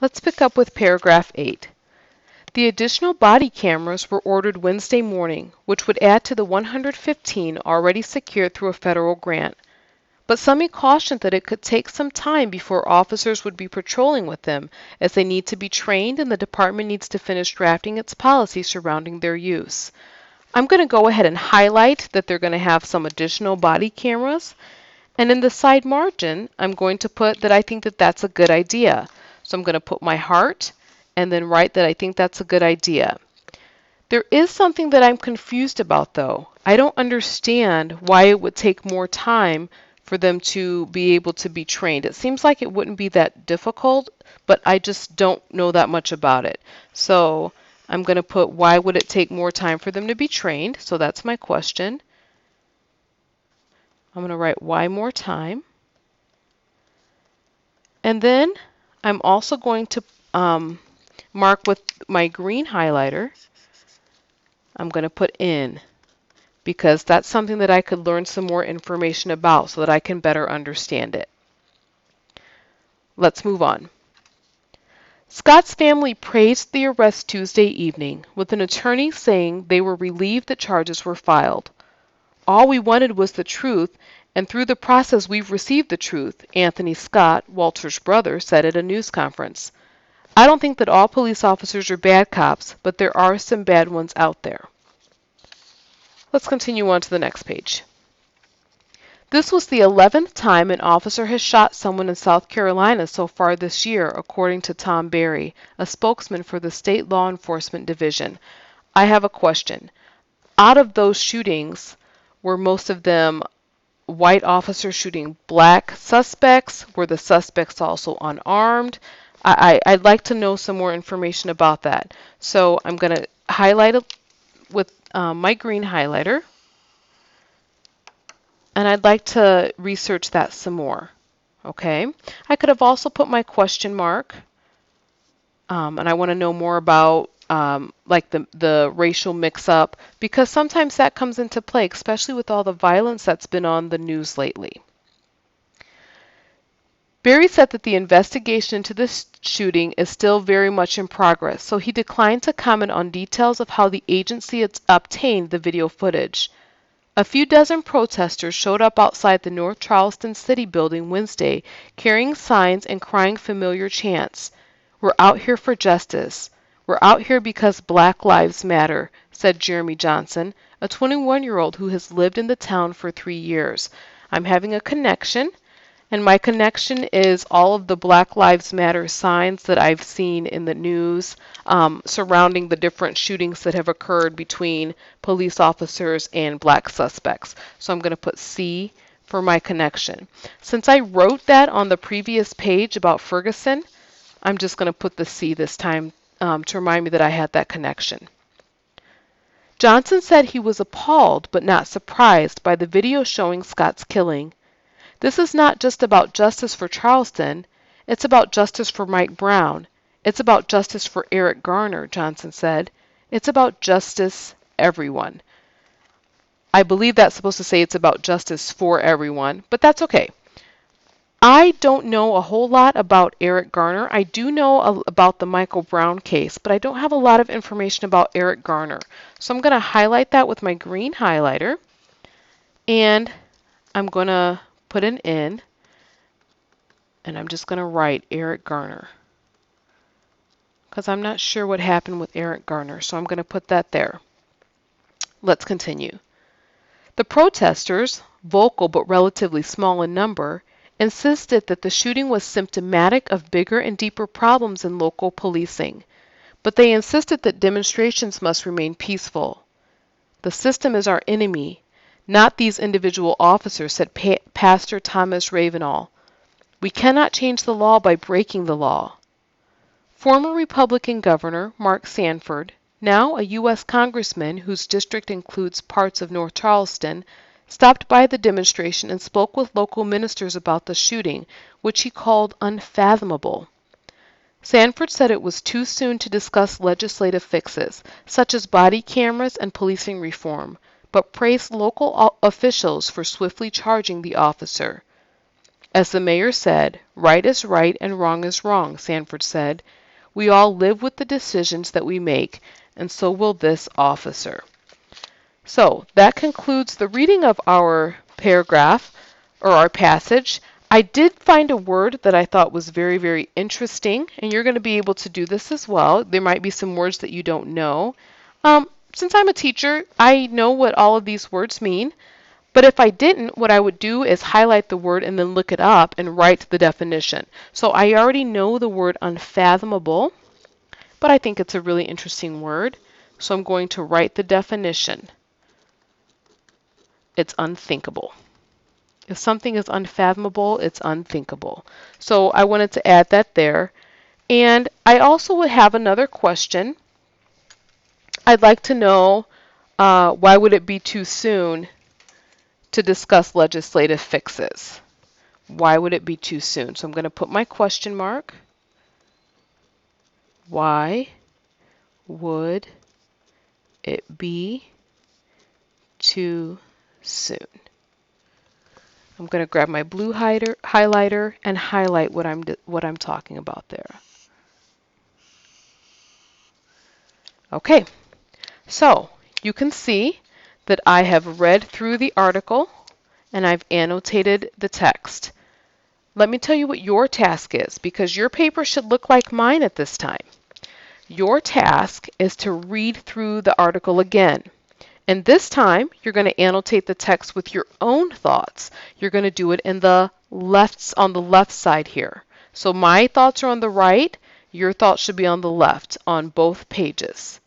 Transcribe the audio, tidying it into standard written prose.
Let's pick up with paragraph 8. The additional body cameras were ordered Wednesday morning, which would add to the 115 already secured through a federal grant. But some cautioned that it could take some time before officers would be patrolling with them, as they need to be trained and the department needs to finish drafting its policy surrounding their use. I'm going to go ahead and highlight that they're going to have some additional body cameras. And in the side margin, I'm going to put that I think that that's a good idea. So I'm going to put my heart and then write that I think that's a good idea. There is something that I'm confused about, though. I don't understand why it would take more time for them to be able to be trained. It seems like it wouldn't be that difficult, but I just don't know that much about it. So I'm going to put, why would it take more time for them to be trained? So that's my question. I'm going to write why more time. And then I'm also going to mark with my green highlighter. I'm going to put in, because that's something that I could learn some more information about so that I can better understand it. Let's move on. Scott's family praised the arrest Tuesday evening, with an attorney saying they were relieved that charges were filed. All we wanted was the truth, and through the process we've received the truth, Anthony Scott, Walter's brother, said at a news conference. I don't think that all police officers are bad cops, but there are some bad ones out there. Let's continue on to the next page. This was the 11th time an officer has shot someone in South Carolina so far this year, according to Tom Berry, a spokesman for the State Law Enforcement Division. I have a question. Out of those shootings, were most of them white officers shooting black suspects? Were the suspects also unarmed? I'd like to know some more information about that. So I'm going to highlight it with my green highlighter. And I'd like to research that some more. Okay. I could have also put my question mark. And I want to know more about like the racial mix-up, because sometimes that comes into play, especially with all the violence that's been on the news lately. Berry said that the investigation into this shooting is still very much in progress, so he declined to comment on details of how the agency obtained the video footage. A few dozen protesters showed up outside the North Charleston City building Wednesday, carrying signs and crying familiar chants. "We're out here for justice. We're out here because Black Lives Matter," said Jeremy Johnson, a 21-year-old who has lived in the town for 3 years. I'm having a connection, and my connection is all of the Black Lives Matter signs that I've seen in the news surrounding the different shootings that have occurred between police officers and black suspects. So I'm going to put C for my connection. Since I wrote that on the previous page about Ferguson, I'm just going to put the C this time to remind me that I had that connection. Johnson said he was appalled but not surprised by the video showing Scott's killing. "This is not just about justice for Charleston. It's about justice for Mike Brown. It's about justice for Eric Garner," Johnson said. "It's about justice everyone." I believe that's supposed to say it's about justice for everyone, but that's okay. I don't know a whole lot about Eric Garner. I do know about the Michael Brown case, but I don't have a lot of information about Eric Garner. So I'm going to highlight that with my green highlighter, and I'm going to put an N, and I'm just going to write Eric Garner, because I'm not sure what happened with Eric Garner, so I'm going to put that there. Let's continue. The protesters, vocal but relatively small in number, insisted that the shooting was symptomatic of bigger and deeper problems in local policing, but they insisted that demonstrations must remain peaceful. "The system is our enemy, not these individual officers," said Pastor Thomas Ravenall. "We cannot change the law by breaking the law." Former Republican Governor Mark Sanford, now a U.S. Congressman whose district includes parts of North Charleston, stopped by the demonstration and spoke with local ministers about the shooting, which he called unfathomable. Sanford said it was too soon to discuss legislative fixes, such as body cameras and policing reform, but praised local officials for swiftly charging the officer. As the mayor said, right is right and wrong is wrong, Sanford said. We all live with the decisions that we make, and so will this officer. So that concludes the reading of our paragraph or our passage. I did find a word that I thought was very, very interesting, and you're going to be able to do this as well. There might be some words that you don't know. Since I'm a teacher, I know what all of these words mean. But if I didn't, what I would do is highlight the word and then look it up and write the definition. So I already know the word unfathomable, but I think it's a really interesting word. So I'm going to write the definition. It's unthinkable. If something is unfathomable, it's unthinkable. So I wanted to add that there. And I also would have another question. I'd like to know why would it be too soon to discuss legislative fixes? Why would it be too soon? So I'm going to put my question mark. Why would it be too soon? I'm going to grab my blue highlighter and highlight what I'm talking about there. Okay, so you can see that I have read through the article and I've annotated the text. Let me tell you what your task is, because your paper should look like mine at this time. Your task is to read through the article again. And this time, you're going to annotate the text with your own thoughts. You're going to do it on the left side here. So my thoughts are on the right. Your thoughts should be on the left on both pages.